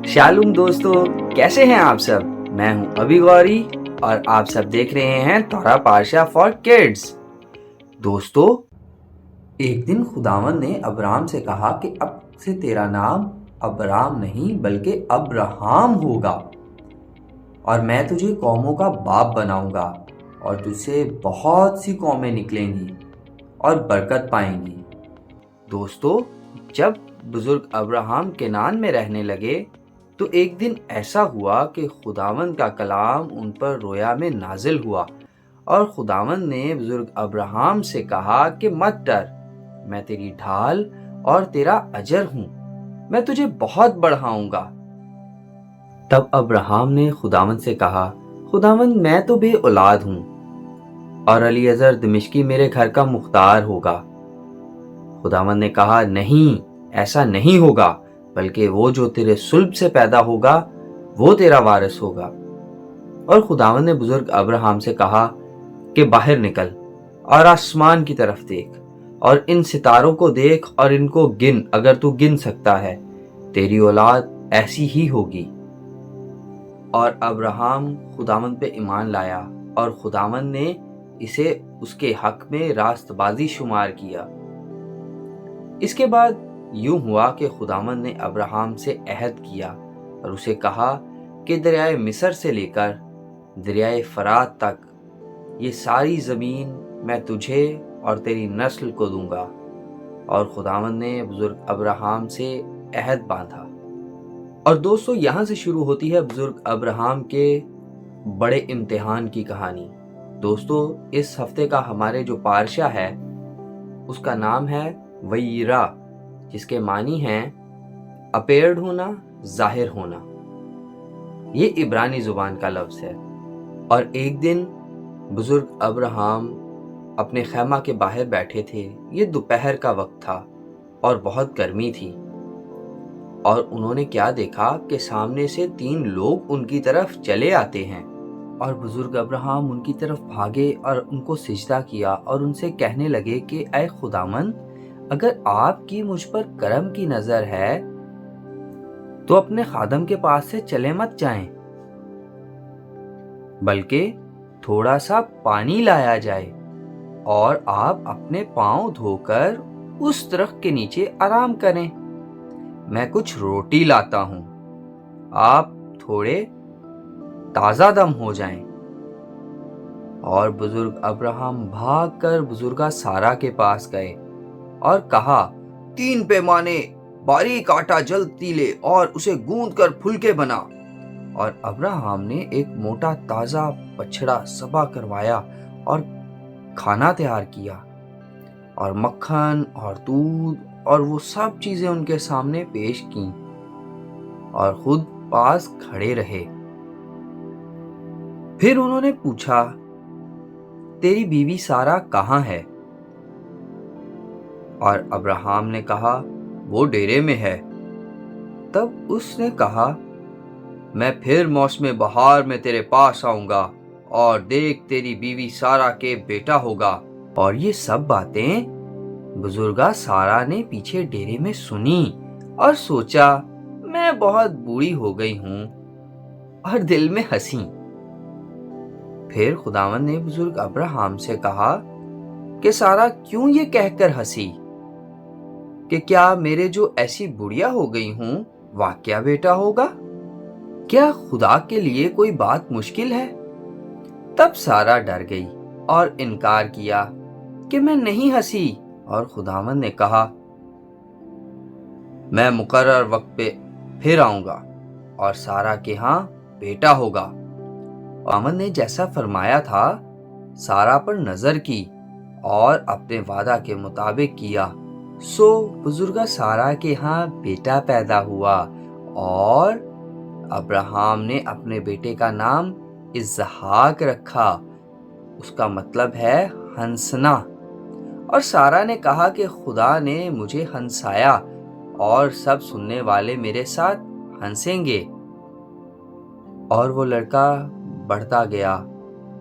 शालूम दोस्तों, कैसे हैं आप सब। मैं हूं अभी गौरी और आप सब देख रहे हैं तोरा पाशा फॉर किड्स। दोस्तों, एक दिन खुदावन ने अब्राम से कहा कि अब से तेरा नाम अब्राम नहीं बल्कि अब्राहम होगा और मैं तुझे कौमों का बाप बनाऊंगा और तुझसे बहुत सी कौमें निकलेंगी और बरकत पाएंगी। दोस्तों, जब बुजुर्ग अब्राहम केनान में रहने लगे तो एक दिन ऐसा हुआ कि खुदावंद का कलाम उन पर रोया में नाजिल हुआ और खुदावंद ने बुजुर्ग अब्राहम से कहा कि मत डर, मैं तेरी ढाल और तेरा अजर हूं, मैं तुझे बहुत बढ़ाऊंगा। तब अब्राहम ने खुदावंद से कहा, खुदावंद मैं तो बे औलाद हूं और अलीअज़र दमिश्की मेरे घर का मुख्तार होगा। खुदावंद ने कहा, नहीं, ऐसा नहीं होगा, बल्कि वो जो तेरे सुल्ब से पैदा होगा वो तेरा वारिस होगा। और खुदावंद ने बुजुर्ग अब्राहम से कहा कि बाहर निकल और आसमान की तरफ देख और इन सितारों को देख और इनको गिन, अगर तू गिन सकता है, तेरी औलाद ऐसी ही होगी। और अब्राहम खुदावंद पे ईमान लाया और खुदावंद ने इसे उसके हक में रास्तबाजी शुमार किया। इसके बाद यूं हुआ कि खुदावंद ने अब्राहम से अहद किया और उसे कहा कि दरियाए मिस्र से लेकर दरियाए फरात तक ये सारी ज़मीन मैं तुझे और तेरी नस्ल को दूंगा। और खुदावंद ने बुजुर्ग अब्राहम से अहद बांधा। और दोस्तों, यहाँ से शुरू होती है बुजुर्ग अब्राहम के बड़े इम्तिहान की कहानी। दोस्तों, इस हफ्ते का हमारे जो पारशा है उसका नाम है वयीरा, जिसके मानी हैं अपेयर्ड होना, जाहिर होना। ये इब्रानी जुबान का लफ्ज़ है। और एक दिन बुजुर्ग अब्राहम अपने खैमा के बाहर बैठे थे। ये दोपहर का वक्त था और बहुत गर्मी थी। और उन्होंने क्या देखा कि सामने से 3 लोग उनकी तरफ चले आते हैं। और बुजुर्ग अब्राहम उनकी तरफ भागे और उनको सिजदा किया और उनसे कहने लगे कि ऐ खुदावंद, अगर आपकी मुझ पर करम की नजर है तो अपने खादम के पास से चले मत जाएं, बल्कि थोड़ा सा पानी लाया जाए और आप अपने पांव धोकर उस दरख्त के नीचे आराम करें। मैं कुछ रोटी लाता हूं, आप थोड़े ताजा दम हो जाएं। और बुजुर्ग अब्राहम भागकर बुजुर्गा सारा के पास गए और कहा, 3 पैमाने बारीक आटा जल्दी ले और उसे गूंद कर फुलके बना। और अब्राहम ने एक मोटा ताजा बछड़ा ज़बह करवाया और खाना तैयार किया और मक्खन और दूध और वो सब चीजें उनके सामने पेश की और खुद पास खड़े रहे। फिर उन्होंने पूछा, तेरी बीवी सारा कहाँ है? और अब्राहम ने कहा, वो डेरे में है। तब उसने कहा, मैं फिर मौसम बहार में तेरे पास आऊंगा और देख, तेरी बीवी सारा के बेटा होगा। और ये सब बातें बुजुर्गा सारा ने पीछे डेरे में सुनी और सोचा, मैं बहुत बूढ़ी हो गई हूं, और दिल में हंसी। फिर खुदावंद ने बुजुर्ग अब्राहम से कहा कि सारा क्यों ये कहकर हंसी कि क्या मेरे जो ऐसी बुढ़िया हो गई हूं वाकया बेटा होगा? क्या खुदा के लिए कोई बात मुश्किल है? तब सारा डर गई और इनकार किया कि मैं नहीं हंसी। और खुदावंद ने कहा, मैं मुकर्रर वक्त पे फिर आऊंगा और सारा के यहाँ बेटा होगा। खुदावंद ने जैसा फरमाया था सारा पर नजर की और अपने वादा के मुताबिक किया। सो बुजुर्गा सारा के यहाँ बेटा पैदा हुआ और अब्राहम ने अपने बेटे का नाम इसहाक रखा। उसका मतलब है हंसना। और सारा ने कहा कि खुदा ने मुझे हंसाया और सब सुनने वाले मेरे साथ हंसेंगे। और वो लड़का बढ़ता गया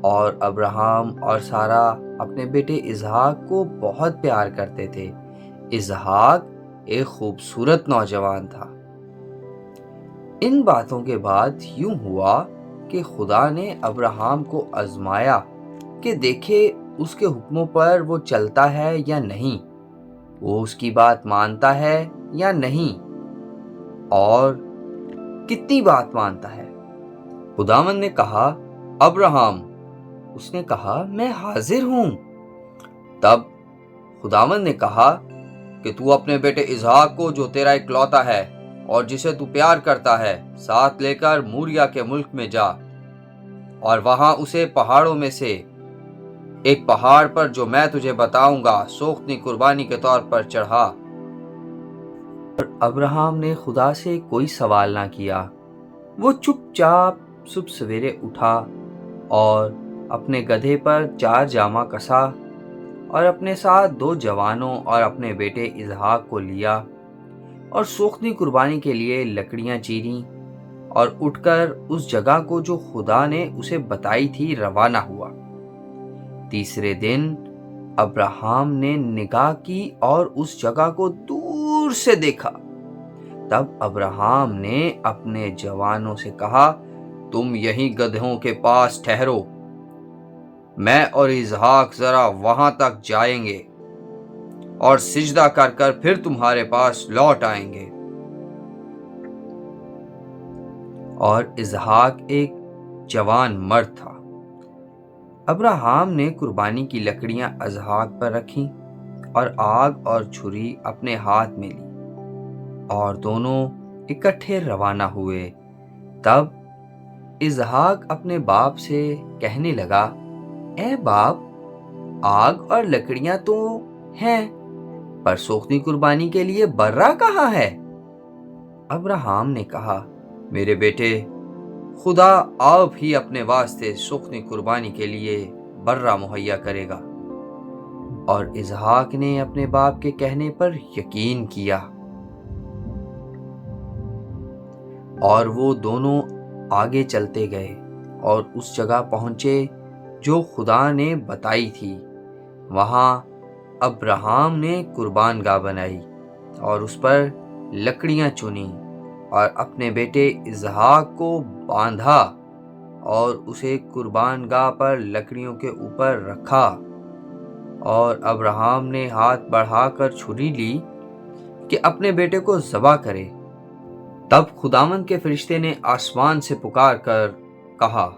और अब्राहम और सारा अपने बेटे इसहाक को बहुत प्यार करते थे। इसहाक एक खूबसूरत नौजवान था। ان باتوں کے بعد یوں ہوا کہ خدا نے ابراہیم کو آزمایا کہ دیکھے اس کے حکموں پر وہ چلتا ہے یا نہیں، وہ اس کی بات مانتا ہے یا نہیں، اور کتنی بات مانتا ہے۔ خداوند نے کہا، ابراہیم۔ اس نے کہا، میں حاضر ہوں۔ تب خداوند نے کہا کہ تو اپنے بیٹے اسحاق کو جو تیرا اکلوتا ہے اور جسے تو پیار کرتا ہے ساتھ لے کر موریا کے ملک میں جا، اور وہاں اسے پہاڑوں میں سے ایک پہاڑ پر جو میں تجھے بتاؤں گا سوختنی قربانی کے طور پر چڑھا۔ اور ابراہیم نے خدا سے کوئی سوال نہ کیا، وہ چپ چاپ صبح سویرے اٹھا اور اپنے گدھے پر 4 جامہ کسا اور اپنے ساتھ 2 جوانوں اور اپنے بیٹے اسحاق کو لیا اور سوختنی قربانی کے لیے لکڑیاں چیریں اور اٹھ کر اس جگہ کو جو خدا نے اسے بتائی تھی روانہ ہوا۔ تیسرے دن ابراہیم نے نگاہ کی اور اس جگہ کو دور سے دیکھا۔ تب ابراہیم نے اپنے جوانوں سے کہا، تم یہیں گدھوں کے پاس ٹھہرو، میں اور اسحاق ذرا وہاں تک جائیں گے اور سجدہ کر کر پھر تمہارے پاس لوٹ آئیں گے۔ اور اسحاق ایک جوان مرد تھا۔ ابراہیم نے قربانی کی لکڑیاں اسحاق پر رکھیں اور آگ اور چھری اپنے ہاتھ میں لی اور دونوں اکٹھے روانہ ہوئے۔ تب اسحاق اپنے باپ سے کہنے لگا، اے باپ، آگ اور لکڑیاں تو ہیں، پر سوختنی قربانی کے لیے برا کہاں ہے؟ ابراہیم نے کہا، میرے بیٹے، خدا آپ ہی اپنے واسطے سوختنی قربانی کے لیے برا مہیا کرے گا۔ اور اسحاق نے اپنے باپ کے کہنے پر یقین کیا، اور وہ دونوں آگے چلتے گئے اور اس جگہ پہنچے جو خدا نے بتائی تھی۔ وہاں ابراہیم نے قربان گاہ بنائی اور اس پر لکڑیاں چنی اور اپنے بیٹے اسحاق کو باندھا اور اسے قربان گاہ پر لکڑیوں کے اوپر رکھا، اور ابراہیم نے ہاتھ بڑھا کر چھری لی کہ اپنے بیٹے کو ذبح کرے۔ تب خداوند کے فرشتے نے آسمان سے پکار کر کہا،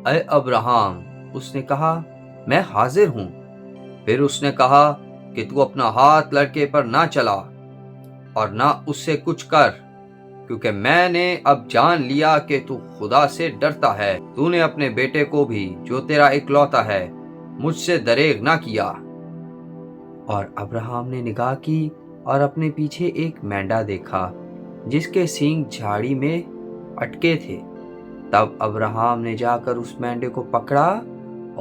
اے ابراہیم۔ اس نے کہا، میں حاضر ہوں۔ پھر اس نے کہا کہ تو اپنا ہاتھ لڑکے پر نہ چلا اور نہ اس سے کچھ کر، کیونکہ میں نے اب جان لیا کہ تو خدا سے ڈرتا ہے۔ تو نے اپنے بیٹے کو بھی جو تیرا اکلوتا ہے مجھ سے دریغ نہ کیا۔ اور ابراہیم نے نگاہ کی اور اپنے پیچھے ایک مینڈا دیکھا جس کے سینگ جھاڑی میں اٹکے تھے۔ تب ابراہیم نے جا کر اس مینڈے کو پکڑا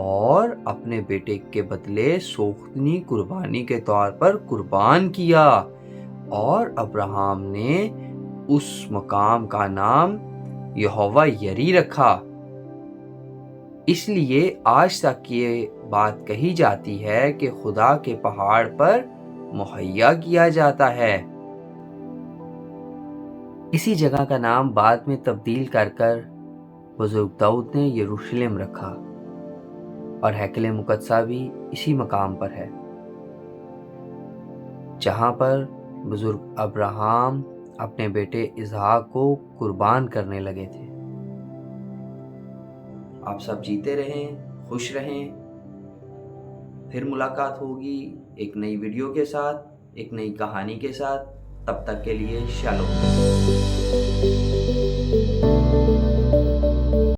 اور اپنے بیٹے کے بدلے سوختنی قربانی کے طور پر قربان کیا، اور ابراہیم نے اس مقام کا نام یہوہ یری رکھا۔ اس لیے آج تک یہ بات کہی جاتی ہے کہ خدا کے پہاڑ پر مہیا کیا جاتا ہے۔ اسی جگہ کا نام بعد میں تبدیل کر کر بزرگ داؤد نے یروشلم رکھا، اور ہیکل مقدسہ بھی اسی مقام پر ہے جہاں پر بزرگ ابراہیم اپنے بیٹے اسحاق کو قربان کرنے لگے تھے۔ آپ سب جیتے رہیں، خوش رہیں۔ پھر ملاقات ہوگی ایک نئی ویڈیو کے ساتھ، ایک نئی کہانی کے ساتھ۔ تب تک کے لیے شالوم۔